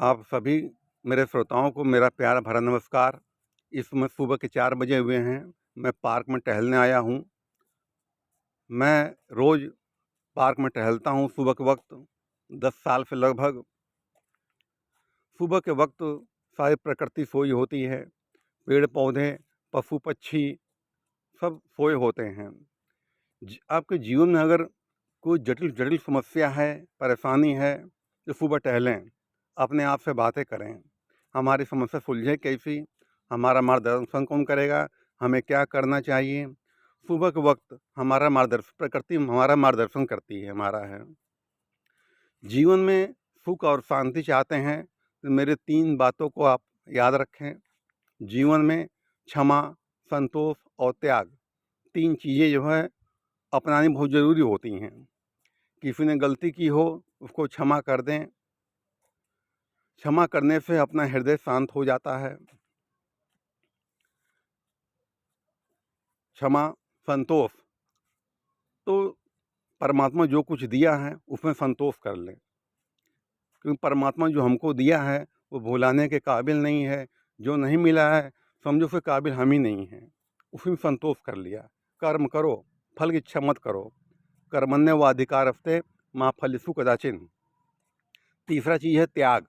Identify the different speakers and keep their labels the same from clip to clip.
Speaker 1: आप सभी मेरे श्रोताओं को मेरा प्यार भरा नमस्कार। इस समय सुबह के 4 बजे हुए हैं। मैं पार्क में टहलने आया हूँ। मैं रोज़ पार्क में टहलता हूँ सुबह के वक्त। 10 साल से लगभग सुबह के वक्त सारी प्रकृति सोई होती है। पेड़ पौधे, पशु पक्षी सब सोए होते हैं। आपके जीवन में अगर कोई जटिल जटिल समस्या है, परेशानी है, तो सुबह टहलें, अपने आप से बातें करें। हमारी समस्या सुलझे कैसी, हमारा मार्गदर्शन कौन करेगा, हमें क्या करना चाहिए। सुबह के वक्त हमारा मार्गदर्शन प्रकृति हमारा मार्गदर्शन करती है, हमारा है। जीवन में सुख और शांति चाहते हैं तो मेरे 3 बातों को आप याद रखें। जीवन में क्षमा, संतोष और त्याग 3 चीज़ें जो है अपनानी बहुत ज़रूरी होती हैं। किसी ने गलती की हो उसको क्षमा कर दें। क्षमा करने से अपना हृदय शांत हो जाता है। क्षमा, संतोष, तो परमात्मा जो कुछ दिया है उसमें संतोष कर लें, क्योंकि परमात्मा जो हमको दिया है वो भुलाने के काबिल नहीं है। जो नहीं मिला है समझो उसके काबिल हम ही नहीं हैं, उसमें संतोष कर लिया। कर्म करो, फल की इच्छा मत करो। कर्मण्येवाधिकारस्ते मा फलेषु कदाचन। तीसरा चीज़ है त्याग।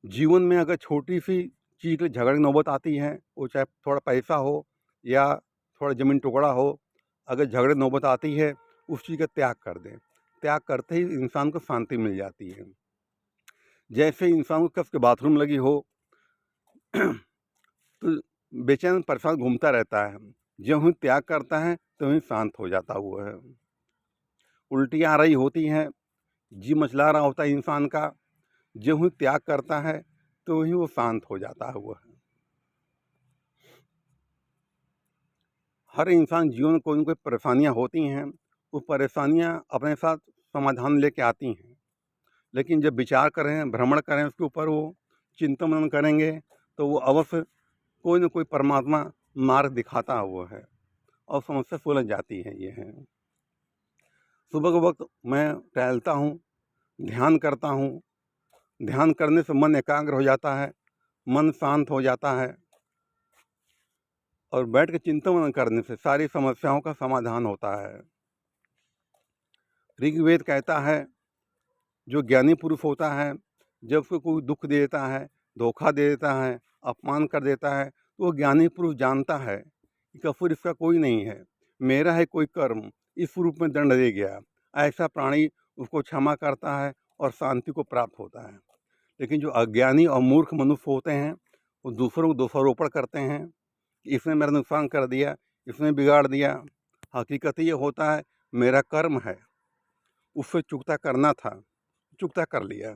Speaker 1: जीवन में अगर छोटी सी चीज़ के लिए झगड़े की नौबत आती है, वो चाहे थोड़ा पैसा हो या थोड़ा ज़मीन टुकड़ा हो, अगर झगड़े की नौबत आती है उस चीज़ का त्याग कर दें। त्याग करते ही इंसान को शांति मिल जाती है। जैसे इंसान को कब्ज़ के बाथरूम लगी हो तो बेचैन परेशान घूमता रहता है, जो ही त्याग करता है तो ही शांत हो जाता हुआ है। उल्टियाँ आ रही होती हैं, जी मचला रहा होता है इंसान का, जो ही त्याग करता है तो ही वो शांत हो जाता हुआ है। हर इंसान जीवन में कोई न कोई परेशानियाँ होती हैं, वो परेशानियाँ अपने साथ समाधान लेके आती हैं। लेकिन जब विचार करें, भ्रमण करें उसके ऊपर, वो चिंतन मनन करेंगे तो वो अवश्य कोई न कोई परमात्मा मार्ग दिखाता हुआ है और समस्या सुलझ जाती है। ये है, सुबह के वक्त मैं टहलता हूँ, ध्यान करता हूँ। ध्यान करने से मन एकाग्र हो जाता है, मन शांत हो जाता है और बैठ के चिंतन मनन करने से सारी समस्याओं का समाधान होता है। ऋग्वेद कहता है, जो ज्ञानी पुरुष होता है, जब उसको कोई दुख दे देता है, धोखा दे देता है, अपमान कर देता है, तो वो ज्ञानी पुरुष जानता है कि कसूर इसका कोई नहीं है, मेरा है कोई कर्म, इस रूप में दंड दे गया। ऐसा प्राणी उसको क्षमा करता है और शांति को प्राप्त होता है। लेकिन जो अज्ञानी और मूर्ख मनुष्य होते हैं, वो दूसरों को दोषारोपण करते हैं कि इसने मेरा नुकसान कर दिया, इसने बिगाड़ दिया। हकीकत ये होता है, मेरा कर्म है, उससे चुकता करना था, चुकता कर लिया।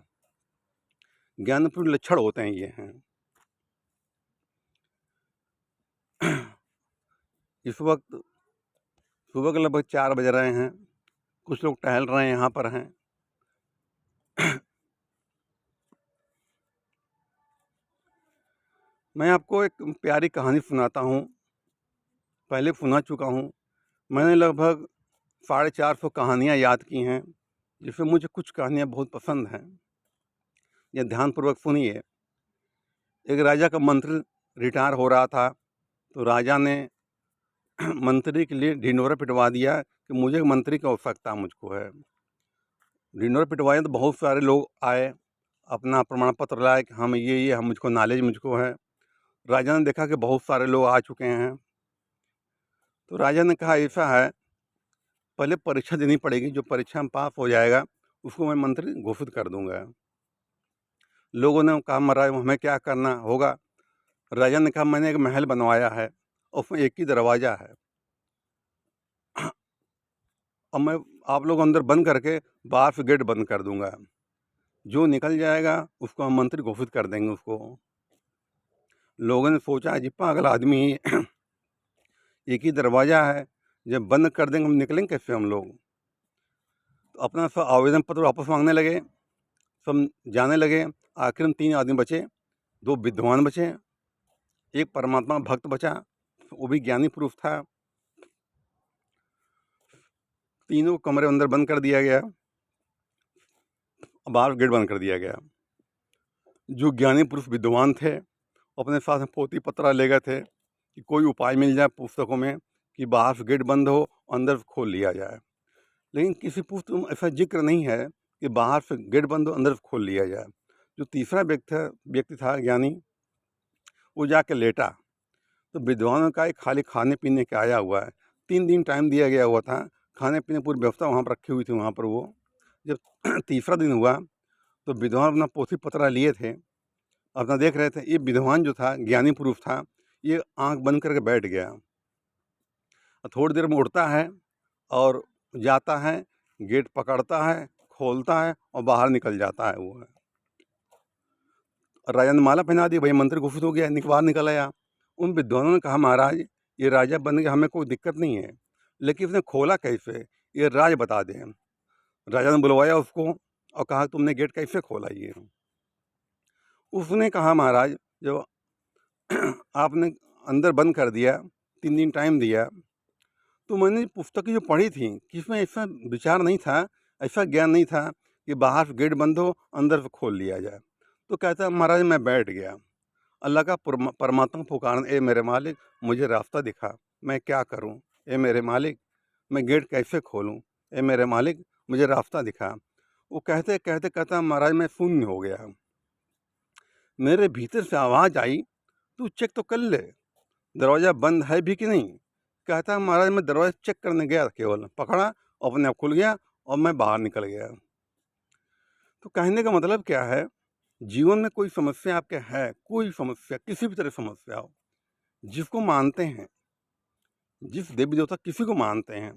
Speaker 1: ज्ञानपूर्ण लक्षण होते हैं ये हैं। इस वक्त सुबह के लगभग 4 बज रहे हैं। कुछ लोग टहल रहे हैं, यहाँ पर हैं। मैं आपको एक प्यारी कहानी सुनाता हूँ। पहले सुना चुका हूँ। मैंने लगभग 450 कहानियाँ याद की हैं, जिसमें मुझे कुछ कहानियाँ बहुत पसंद हैं। ये ध्यानपूर्वक सुनिए। एक राजा का मंत्री रिटायर हो रहा था, तो राजा ने मंत्री के लिए ढिंढोरा पिटवा दिया कि मुझे मंत्री की आवश्यकता मुझको है। ढिंढोरा पिटवाया तो बहुत सारे लोग आए, अपना प्रमाण पत्र लाए कि हम ये हम मुझको नॉलेज मुझको है। राजा ने देखा कि बहुत सारे लोग आ चुके हैं, तो राजा ने कहा ऐसा है, पहले परीक्षा देनी पड़ेगी, जो परीक्षा में पास हो जाएगा उसको मैं मंत्री घोषित कर दूंगा। लोगों ने कहा महाराज हमें क्या करना होगा। राजा ने कहा मैंने एक महल बनवाया है और उसमें एक ही दरवाज़ा है, और मैं आप लोग अंदर बंद करके बाहर से गेट बंद कर दूंगा। जो निकल जाएगा उसको हम मंत्री घोषित कर देंगे उसको। लोगों ने सोचा अजी पागल आदमी है, एक ही दरवाज़ा है, जब बंद कर देंगे हम निकलेंगे कैसे हम लोग। तो अपना सब आवेदन पत्र वापस मांगने लगे, सब जाने लगे। आखिर में 3 आदमी बचे, 2 विद्वान बचे, एक परमात्मा भक्त बचा, वो भी ज्ञानी पुरुष था। तीनों को कमरे अंदर बंद कर दिया गया, बाहर गेट बंद कर दिया गया। जो ज्ञानी पुरुष विद्वान थे, वो अपने साथ में पोथी पत्रा ले गए थे कि कोई उपाय मिल जाए पुस्तकों में कि बाहर से गेट बंद हो, अंदर से खोल लिया जाए। लेकिन किसी पुस्तक में ऐसा जिक्र नहीं है कि बाहर से गेट बंद हो, अंदर से खोल लिया जाए। जो तीसरा व्यक्ति था ज्ञानी, वो जाके लेटा, तो विद्वानों का खाली खाने पीने के आया हुआ है। 3 दिन टाइम दिया गया हुआ था, खाने पीने पूरी व्यवस्था वहाँ पर रखी हुई थी। वहाँ पर वो जब तीसरा दिन हुआ तो विद्वान अपना पोथी पत्रा लिए थे, अपना देख रहे थे। ये विद्वान जो था, ज्ञानी पुरुष था, ये आंख बंद करके बैठ गया। थोड़ी देर में उठता है और जाता है, गेट पकड़ता है, खोलता है और बाहर निकल जाता है। वो राजा ने माला पहना दी, भाई मंत्री घोषित हो गया, बाहर निकल आया। उन विद्वानों ने कहा, महाराज ये राजा बन गया, हमें कोई दिक्कत नहीं है, लेकिन उसने खोला कैसे, ये राज बता दें। राजा ने बुलवाया उसको और कहा, तुमने गेट कैसे खोला ये? उसने कहा, महाराज जब आपने अंदर बंद कर दिया, 3 दिन टाइम दिया, तो मैंने पुस्तकें जो पढ़ी थी, किसमें ऐसा विचार नहीं था, ऐसा ज्ञान नहीं था कि बाहर से गेट बंद हो, अंदर से खोल लिया जाए। तो कहता, महाराज मैं बैठ गया, अल्लाह का परमात्मा पुकारने, ए मेरे मालिक मुझे रास्ता दिखा, मैं क्या करूं? ए मेरे मालिक मैं गेट कैसे खोलूं? ए मेरे मालिक मुझे रास्ता दिखा। वो कहते कहते कहता, महाराज मैं शून्य हो गया। मेरे भीतर से आवाज़ आई, तू चेक तो कर ले दरवाज़ा बंद है भी कि नहीं। कहता, महाराज मैं दरवाज़ा चेक करने गया, केवल पकड़ा और अपने आप खुल गया और मैं बाहर निकल गया। तो कहने का मतलब क्या है, जीवन में कोई समस्या आपके है, कोई समस्या, किसी भी तरह समस्या हो, जिसको मानते हैं, जिस देवी देवता किसी को मानते हैं,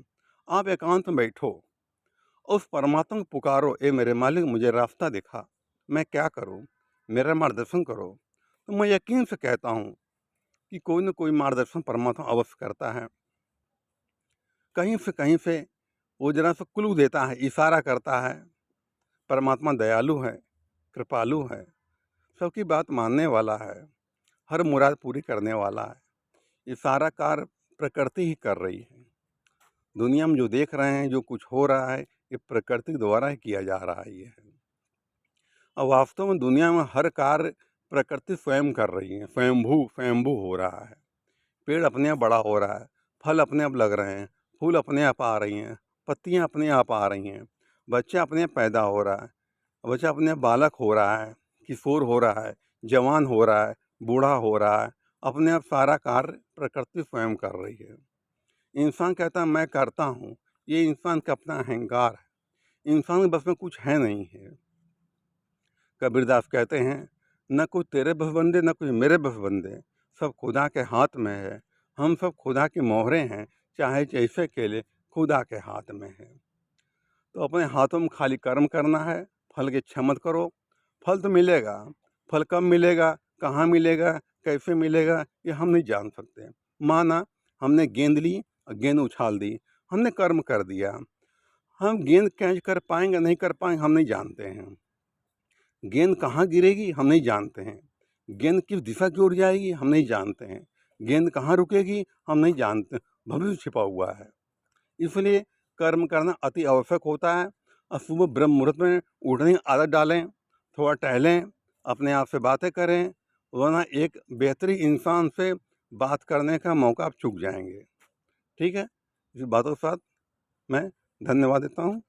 Speaker 1: आप एकांत में बैठो, उस परमात्मा को पुकारो, ए मेरे मालिक मुझे रास्ता दिखा, मैं क्या करूं, मेरा मार्गदर्शन करो। तो मैं यकीन से कहता हूं कि कोई न कोई मार्गदर्शन परमात्मा अवश्य करता है। कहीं से वो जरा सा क्लू देता है, इशारा करता है। परमात्मा दयालु है, कृपालु है, सबकी बात मानने वाला है, हर मुराद पूरी करने वाला है। ये सारा कार्य प्रकृति ही कर रही है। दुनिया में जो देख रहे हैं, जो कुछ हो रहा है, ये प्रकृति द्वारा ही किया जा रहा है। ये है, और वास्तव में दुनिया में हर कार्य प्रकृति स्वयं कर रही है, स्वयंभू हो रहा है। पेड़ अपने आप बड़ा हो रहा है, फल अपने आप लग रहे हैं, फूल अपने आप आ रही हैं, पत्तियां अपने आप आ रही हैं, बच्चा अपने आप पैदा हो रहा है, बच्चा अपने आप बालक हो रहा है, किशोर हो रहा है, जवान हो रहा है, बूढ़ा हो रहा है। अपने आप सारा कार्य प्रकृति स्वयं कर रही है। इंसान कहता है मैं करता हूँ, ये इंसान का अपना अहंकार है। इंसान के बस में कुछ है नहीं है। कबीरदास कहते हैं, न कोई तेरे बस बंदे, न कोई मेरे बस बंदे, सब खुदा के हाथ में है। हम सब खुदा की मोहरें हैं, चाहे जैसे केले खुदा के हाथ में है। तो अपने हाथों में खाली कर्म करना है, फल की इच्छा मत करो। फल तो मिलेगा, फल कब मिलेगा, कहाँ मिलेगा, कैसे मिलेगा, ये हम नहीं जान सकते। माना हमने गेंद ली और गेंद उछाल दी, हमने कर्म कर दिया। हम गेंद कैच कर पाएंगे नहीं कर पाएंगे हम नहीं जानते हैं। गेंद कहाँ गिरेगी हम नहीं जानते हैं। गेंद किस दिशा की ओर जाएगी हम नहीं जानते हैं। गेंद कहाँ रुकेगी हम नहीं जानते, भविष्य छिपा हुआ है। इसलिए कर्म करना अति आवश्यक होता है। और सुबह ब्रह्म मुहूर्त में उठने की आदत डालें, थोड़ा टहलें, अपने आप से बातें करें, वरना एक बेहतरीन इंसान से बात करने का मौका आप चूक जाएंगे। ठीक है, इस बातों के साथ मैं धन्यवाद देता हूँ।